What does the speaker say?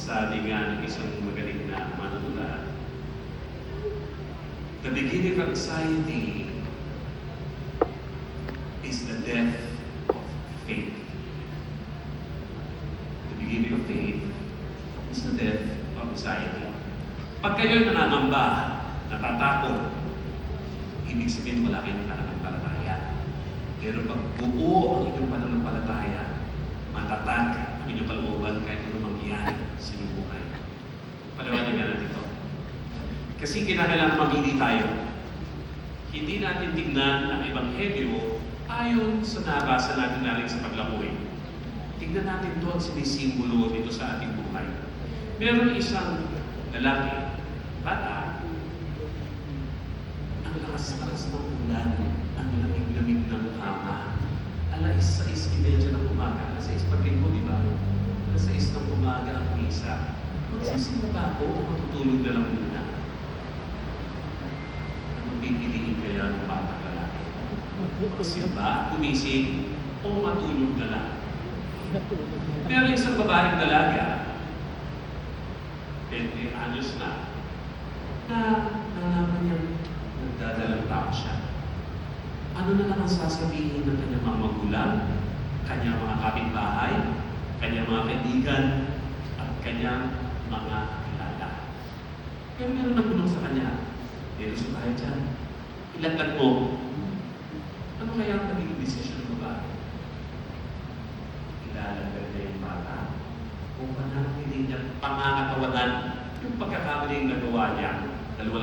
Sabi nga ng isang magaling na manunulat, the beginning of anxiety is the death of faith. The beginning of faith is the death of anxiety. Pag kayo'y nangangamba, natatakot, ibig sabihin wala kayong pananampalataya. Pero pag buo ang inyong pananampalataya, matatag ang inyong kalooban kahit ano mangyari sa inyong buhay. Paliwanag nga natin ito. Kasi kinakailangan mamili tayo. Hindi natin tingnan ang Ebanghelyo ayon sa nabasa natin natin sa paglakoy. Tingnan natin ito ang sinisimbolo dito sa ating buhay. Meron isang lalaki, bata, ang lakas-lakas ng ulan, ang lamig-lamig ng hama. Alas 6:30 ng umaga. Alas 6 pag linggo, di ba? Alas 6 ng umaga ang misa. Magsisimba ba ako o matutulog na lang muna? Anong pipiliin kaya ng batang lalaki? Magsimba, gumising, o matulog na lang? Pero isang babaeng dalaga, 20 anyos na nalaman niyang nagdadalang tao siya. Ano na lang ang sasabihin ng kanyang mga magulang, kanyang mga kapitbahay, kanyang mga kaibigan, at kanyang mga kilala. Pero meron nagulong sa kanya, so tayo dyan. Ilagad mo. Ano kaya ang naging desisyon mo ba? Ilalagad niya yung bata o pananatili niya pangangatawanan yung pagkakamaling nagawa niya dahil wala